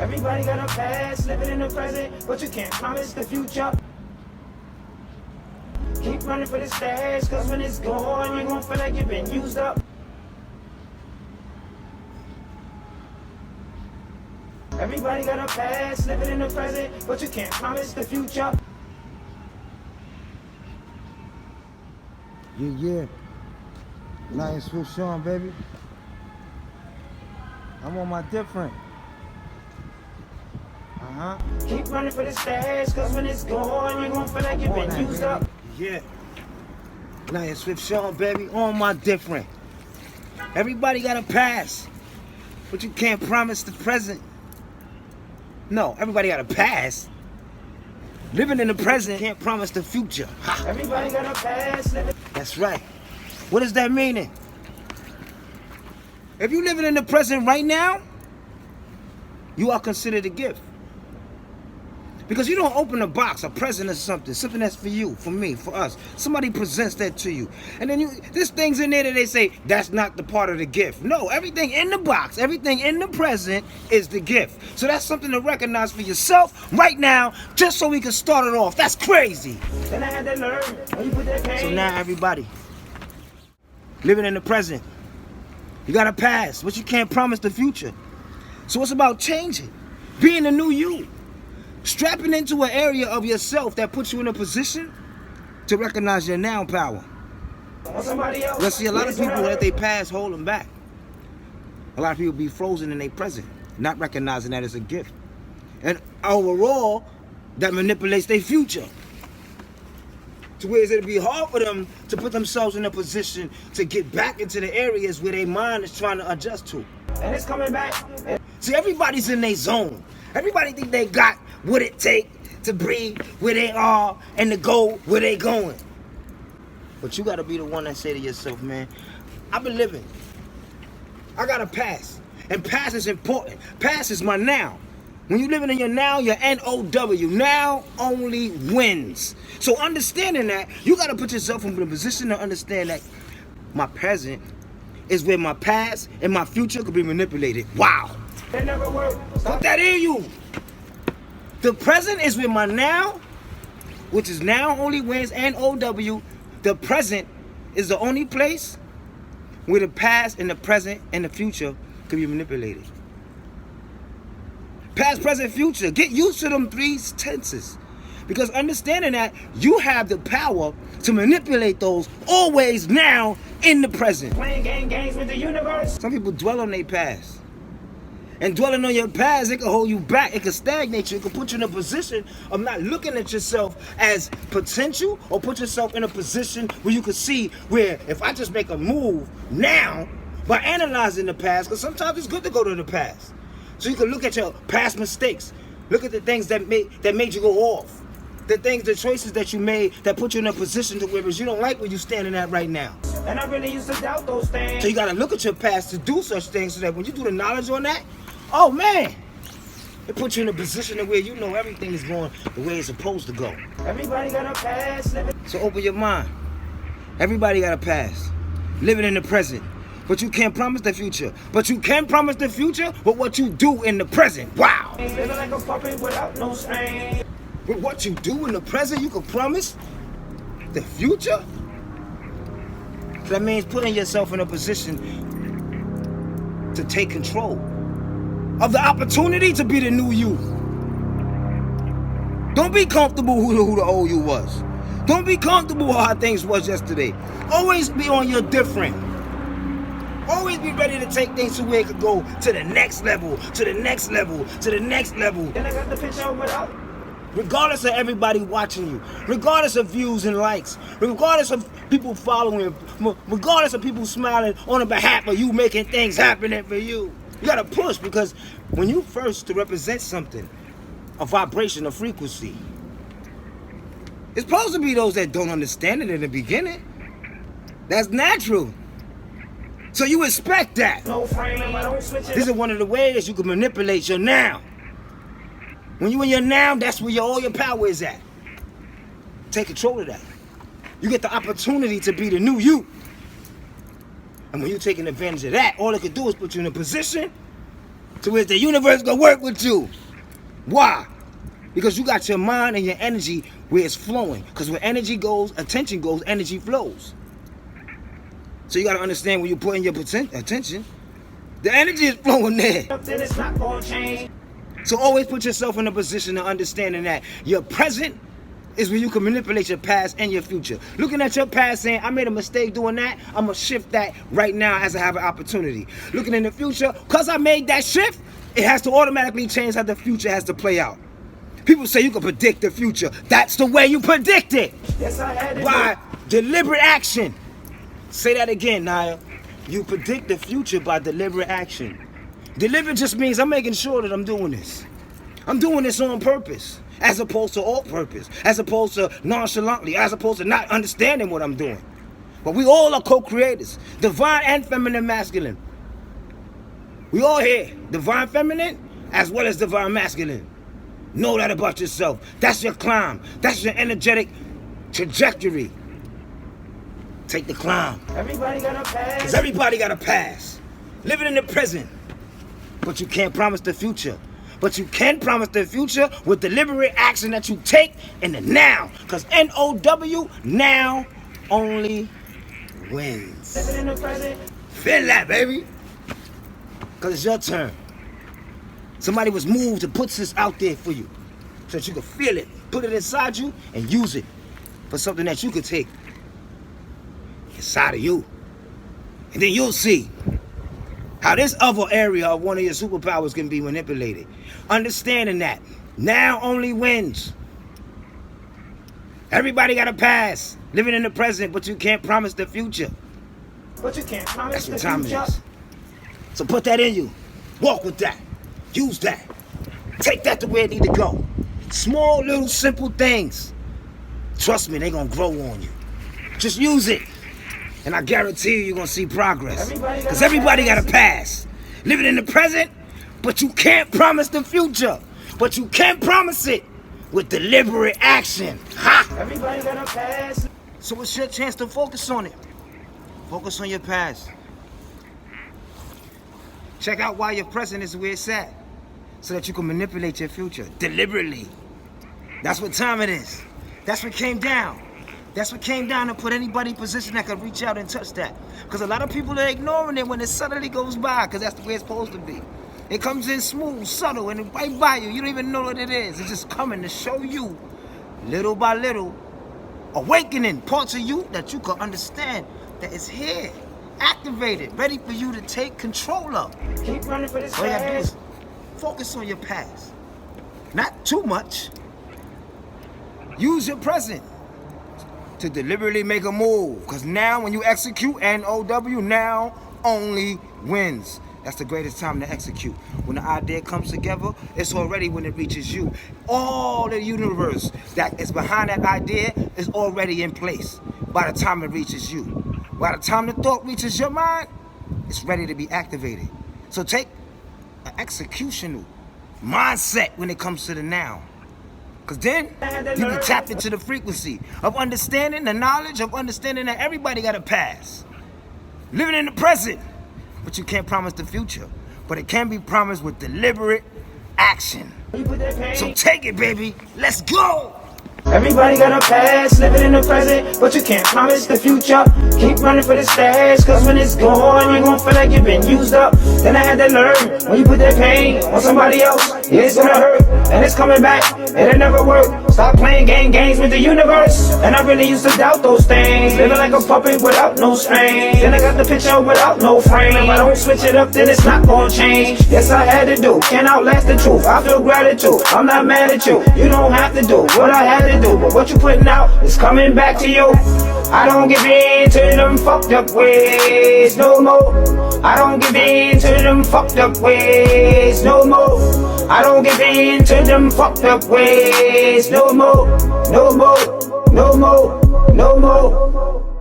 Everybody got a past, living in the present, but you can't promise the future. Keep running for the stash, cause when it's gone, you're gonna feel like you've been used up. Everybody got a past, living in the present, but you can't promise the future. Yeah. Lion Swift Sean, baby. I'm on my different. Keep running for the stash, cause when it's gone, you're gonna feel like you've been used up. Yeah. Lion Swift Sean, baby, on my different. Everybody got a past, but you can't promise the present. No, everybody got a past. Living in the present can't promise the future. Ha. Everybody got a past, living. That's right. What does that mean? If you're living in the present right now, you are considered a gift. Because you don't open a box, a present or something that's for you, for me, for us. Somebody presents that to you. And then there's things in there that they say, that's not the part of the gift. No, everything in the box, everything in the present is the gift. So that's something to recognize for yourself right now, just so we can start it off. That's crazy. Then I had to learn when you put that pain. So now everybody, living in the present. You got a past, but you can't promise the future. So it's about changing, being a new you. Strapping into an area of yourself that puts you in a position to recognize your now power. Let's see, a lot of people let their past hold them back. A lot of people be frozen in their present, not recognizing that it's a gift. And overall, that manipulates their future. To where it'll be hard for them to put themselves in a position to get back into the areas where their mind is trying to adjust to. And it's coming back. See, everybody's in their zone. Everybody think they got what it take to breathe where they are and to go where they going. But you gotta be the one that say to yourself, man, I've been living. I got a past. And past is important. Past is my now. When you're living in your now, your N-O-W, now only wins. So understanding that, you gotta put yourself in a position to understand that my present is where my past and my future could be manipulated. Wow. That never worked. Put that in you. The present is with my now, which is now only wins, N-O-W. The present is the only place where the past and the present and the future can be manipulated. Past, present, future. Get used to them three tenses. Because understanding that you have the power to manipulate those always now in the present. Playing games with the universe. Some people dwell on their past. And dwelling on your past, it can hold you back. It can stagnate you. It can put you in a position of not looking at yourself as potential, or put yourself in a position where you can see where if I just make a move now by analyzing the past, because sometimes it's good to go to the past. So you can look at your past mistakes. Look at the things that made you go off. The choices that you made that put you in a position to where you don't like where you're standing at right now. And I really used to doubt those things. So you gotta look at your past to do such things so that when you do the knowledge on that, oh man, it puts you in a position to where you know everything is going the way it's supposed to go. Everybody got a past. So open your mind. Everybody got a past. Living in the present. But you can't promise the future. But you can promise the future with what you do in the present. Wow. Living like a puppet without no strain. With what you do in the present, you can promise the future? So that means putting yourself in a position to take control of the opportunity to be the new you. Don't be comfortable who the old you was. Don't be comfortable how things was yesterday. Always be on your different. Always be ready to take things to where it could go to the next level, to the next level, to the next level. Then I got the picture without. Regardless of everybody watching you, regardless of views and likes, regardless of people following, regardless of people smiling on the behalf of you, making things happening for you. You gotta push, because when you first to represent something, a vibration, a frequency, it's supposed to be those that don't understand it in the beginning. That's natural. So you expect that. No frame, I don't switch it. This is one of the ways you can manipulate your now. When you in your now, that's where all your power is at. Take control of that. You get the opportunity to be the new you. And when you're taking advantage of that, all it can do is put you in a position to where the universe gonna work with you. Why? Because you got your mind and your energy where it's flowing. Because where energy goes, attention goes, energy flows. So you gotta understand when you put in your attention, the energy is flowing there. Then it's not gonna change. So always put yourself in a position of understanding that your present is where you can manipulate your past and your future. Looking at your past saying, I made a mistake doing that, I'm gonna shift that right now as I have an opportunity. Looking in the future, because I made that shift, it has to automatically change how the future has to play out. People say you can predict the future. That's the way you predict it. Yes, I had to By deliberate action. Say that again, Naya. You predict the future by deliberate action. Deliberate just means I'm making sure that I'm doing this. I'm doing this on purpose, as opposed to all purpose, as opposed to nonchalantly, as opposed to not understanding what I'm doing. But we all are co-creators, divine and feminine masculine. We all here, divine feminine as well as divine masculine. Know that about yourself. That's your climb. That's your energetic trajectory. Take the climb. Everybody got a pass. Because everybody got a past. Living in the present. But you can't promise the future. But you can promise the future with deliberate action that you take in the now. Because N-O-W, now only wins. Living in the present. Feel that, baby. Because it's your turn. Somebody was moved to put this out there for you so that you can feel it, put it inside you, and use it for something that you could take inside of you. And then you'll see how this other area of one of your superpowers can be manipulated. Understanding that now only wins. Everybody got a past, living in the present, but you can't promise the future. But you can't promise That's the what time future. it is. So put that in you. Walk with that. Use that. Take that to where it need to go. Small, little, simple things. Trust me, they gonna grow on you. Just use it. And I guarantee you're gonna see progress. Because everybody got a past. Living in the present, but you can't promise the future. But you can promise it with deliberate action. Ha! Everybody got a pass. So it's your chance to focus on it. Focus on your past. Check out why your present is where it's at, so that you can manipulate your future deliberately. That's what time it is. That's what came down. That's what came down to put anybody in position that could reach out and touch that. Because a lot of people are ignoring it when it suddenly goes by, because that's the way it's supposed to be. It comes in smooth, subtle, and right by you. You don't even know what it is. It's just coming to show you, little by little, awakening parts of you that you can understand that it's here, activated, ready for you to take control of. Keep running for this All you gotta do pass. is focus on your past. Not too much. Use your present to deliberately make a move. Because now when you execute, N-O-W, now only wins. That's the greatest time to execute. When the idea comes together, it's already when it reaches you. All the universe that is behind that idea is already in place by the time it reaches you. By the time the thought reaches your mind, it's ready to be activated. So take an executional mindset when it comes to the now. Because then you can tap into the frequency of understanding, the knowledge of understanding that everybody got a past. Living in the present, but you can't promise the future. But it can be promised with deliberate action. You put that pain. So take it, baby. Let's go. Everybody got a past, living in the present, but you can't promise the future. Keep running for the stash, cause when it's gone, you gon' feel like you've been used up. Then I had to learn, when you put that pain on somebody else, yeah, it's gonna hurt, and it's coming back, it'll never work. Stop playing games with the universe, and I really used to doubt those things. Living like a puppet without no strings, then I got the picture without no frame. If I don't switch it up, then it's not gonna change. Yes, I had to do, can't outlast the truth. I feel gratitude, I'm not mad at you. You don't have to do what I had to do, but what you putting out is coming back to you. I don't give in to them fucked up ways no more. I don't give in to them fucked up ways no more. I don't give in to them fucked up ways no more. No more, no more, no more.